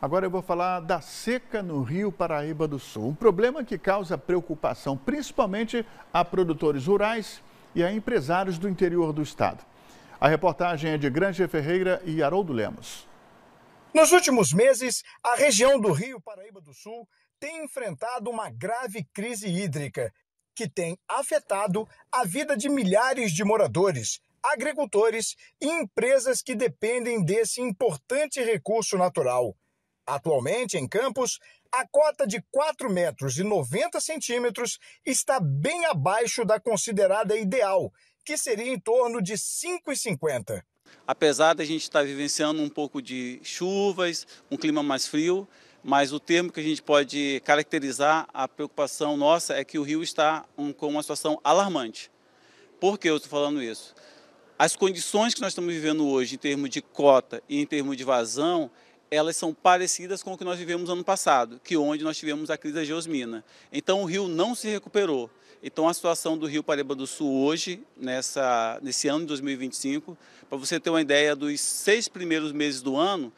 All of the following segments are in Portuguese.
Agora eu vou falar da seca no Rio Paraíba do Sul. Um problema que causa preocupação principalmente a produtores rurais e a empresários do interior do estado. A reportagem é de Granger Ferreira e Haroldo Lemos. Nos últimos meses, a região do Rio Paraíba do Sul tem enfrentado uma grave crise hídrica que tem afetado a vida de milhares de moradores, agricultores e empresas que dependem desse importante recurso natural. Atualmente, em Campos, a cota de 4,90 metros está bem abaixo da considerada ideal, que seria em torno de 5,50. Apesar da gente estar vivenciando um pouco de chuvas, um clima mais frio, mas o termo que a gente pode caracterizar a preocupação nossa é que o rio está com uma situação alarmante. Por que eu estou falando isso? As condições que nós estamos vivendo hoje em termos de cota e em termos de vazão, elas são parecidas com o que nós vivemos ano passado, onde nós tivemos a crise da geosmina. Então o rio não se recuperou. Então a situação do Rio Paraíba do Sul hoje, nesse ano de 2025, para você ter uma ideia dos 6 primeiros meses do ano,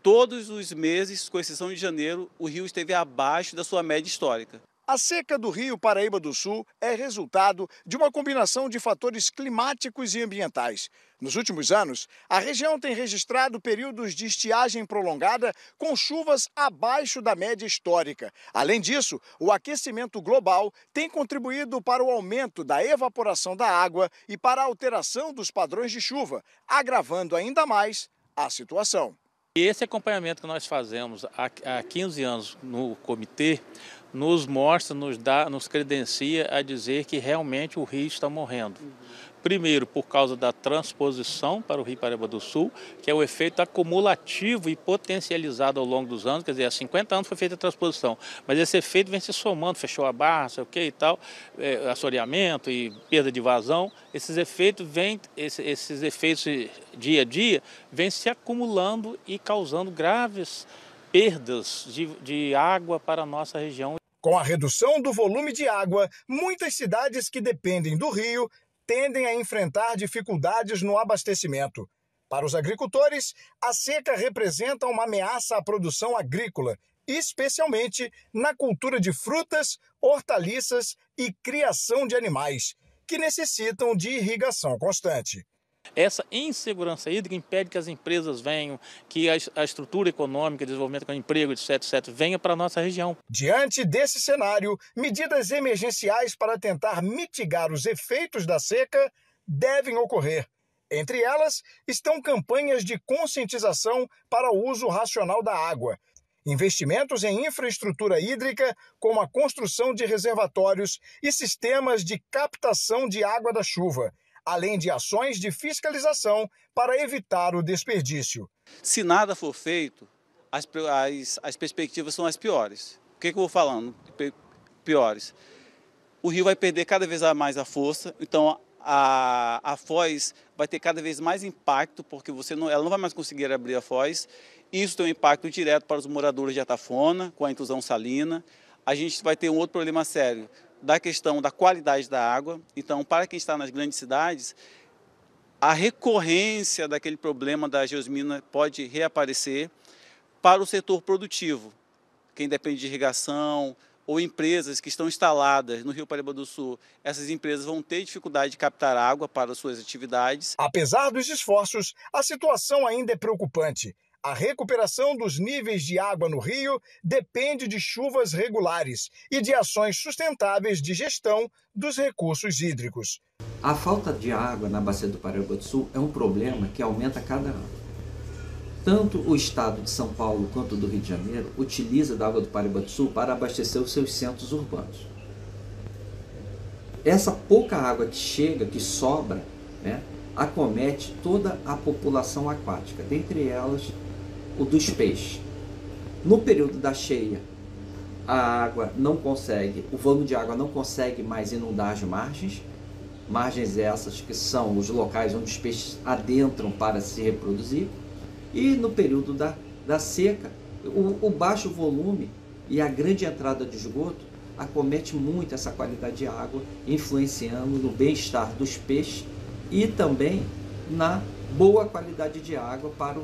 todos os meses, com exceção de janeiro, o rio esteve abaixo da sua média histórica. A seca do Rio Paraíba do Sul é resultado de uma combinação de fatores climáticos e ambientais. Nos últimos anos, a região tem registrado períodos de estiagem prolongada com chuvas abaixo da média histórica. Além disso, o aquecimento global tem contribuído para o aumento da evaporação da água e para a alteração dos padrões de chuva, agravando ainda mais a situação. E esse acompanhamento que nós fazemos há 15 anos no comitê nos mostra, nos credencia a dizer que realmente o rio está morrendo. Primeiro, por causa da transposição para o Rio Paraíba do Sul, que é o efeito acumulativo e potencializado ao longo dos anos, quer dizer, há 50 anos foi feita a transposição, mas esse efeito vem se somando, fechou a barra, sei o que e tal, assoreamento e perda de vazão, esses efeitos dia a dia, vêm se acumulando e causando graves perdas de água para a nossa região. Com a redução do volume de água, muitas cidades que dependem do rio tendem a enfrentar dificuldades no abastecimento. Para os agricultores, a seca representa uma ameaça à produção agrícola, especialmente na cultura de frutas, hortaliças e criação de animais, que necessitam de irrigação constante. Essa insegurança hídrica impede que as empresas venham, que a estrutura econômica, desenvolvimento com emprego, etc., venha para a nossa região. Diante desse cenário, medidas emergenciais para tentar mitigar os efeitos da seca devem ocorrer. Entre elas estão campanhas de conscientização para o uso racional da água, investimentos em infraestrutura hídrica, como a construção de reservatórios e sistemas de captação de água da chuva, além de ações de fiscalização para evitar o desperdício. Se nada for feito, as perspectivas são as piores. O que eu vou falando? Piores. O rio vai perder cada vez mais a força, então a foz vai ter cada vez mais impacto, porque ela não vai mais conseguir abrir a foz. Isso tem um impacto direto para os moradores de Atafona, com a intrusão salina. A gente vai ter um outro problema sério, da questão da qualidade da água. Então, para quem está nas grandes cidades, a recorrência daquele problema da geosmina pode reaparecer. Para o setor produtivo, quem depende de irrigação ou empresas que estão instaladas no Rio Paraíba do Sul, essas empresas vão ter dificuldade de captar água para suas atividades. Apesar dos esforços, a situação ainda é preocupante. A recuperação dos níveis de água no rio depende de chuvas regulares e de ações sustentáveis de gestão dos recursos hídricos. A falta de água na bacia do Paraíba do Sul é um problema que aumenta a cada ano. Tanto o estado de São Paulo quanto do Rio de Janeiro utiliza da água do Paraíba do Sul para abastecer os seus centros urbanos. Essa pouca água que chega, que sobra, acomete toda a população aquática, dentre elas o dos peixes. No período da cheia, o volume de água não consegue mais inundar as margens essas que são os locais onde os peixes adentram para se reproduzir. E no período da seca, o baixo volume e a grande entrada de esgoto acomete muito essa qualidade de água, influenciando no bem-estar dos peixes e também na boa qualidade de água para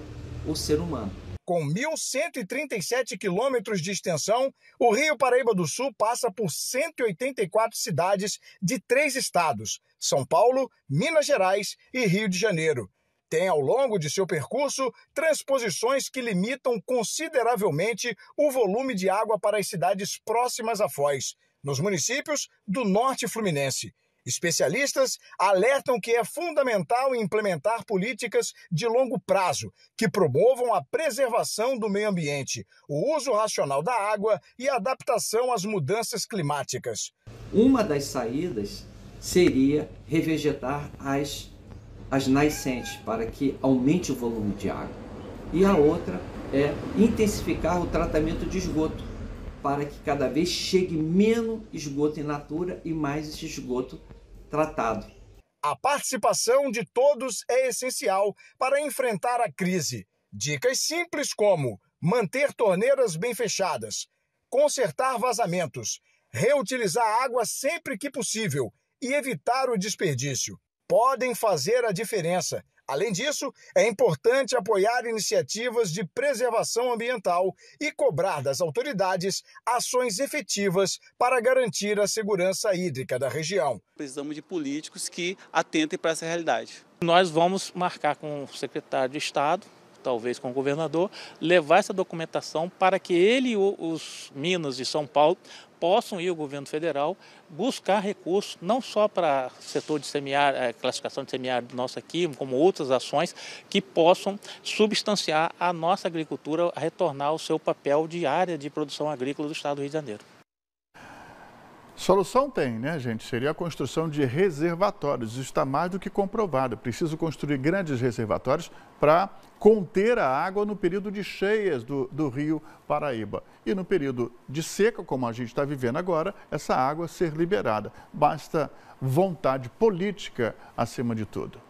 o ser humano. Com 1.137 quilômetros de extensão, o Rio Paraíba do Sul passa por 184 cidades de 3 estados: São Paulo, Minas Gerais e Rio de Janeiro. Tem, ao longo de seu percurso, transposições que limitam consideravelmente o volume de água para as cidades próximas à foz, nos municípios do Norte Fluminense. Especialistas alertam que é fundamental implementar políticas de longo prazo que promovam a preservação do meio ambiente, o uso racional da água e a adaptação às mudanças climáticas. Uma das saídas seria revegetar as nascentes para que aumente o volume de água. E a outra é intensificar o tratamento de esgoto para que cada vez chegue menos esgoto in natura e mais esse esgoto tratado. A participação de todos é essencial para enfrentar a crise. Dicas simples como manter torneiras bem fechadas, consertar vazamentos, reutilizar água sempre que possível e evitar o desperdício podem fazer a diferença. Além disso, é importante apoiar iniciativas de preservação ambiental e cobrar das autoridades ações efetivas para garantir a segurança hídrica da região. Precisamos de políticos que atentem para essa realidade. Nós vamos marcar com o secretário de Estado, talvez com o governador, levar essa documentação para que ele e os Minas e São Paulo possam ir ao governo federal buscar recursos, não só para o setor de semiárido, classificação de semiárido nosso aqui, como outras ações que possam substanciar a nossa agricultura a retornar ao seu papel de área de produção agrícola do estado do Rio de Janeiro. Solução tem, né, gente? Seria a construção de reservatórios. Isso está mais do que comprovado. É preciso construir grandes reservatórios para conter a água no período de cheias do Rio Paraíba. E no período de seca, como a gente está vivendo agora, essa água ser liberada. Basta vontade política acima de tudo.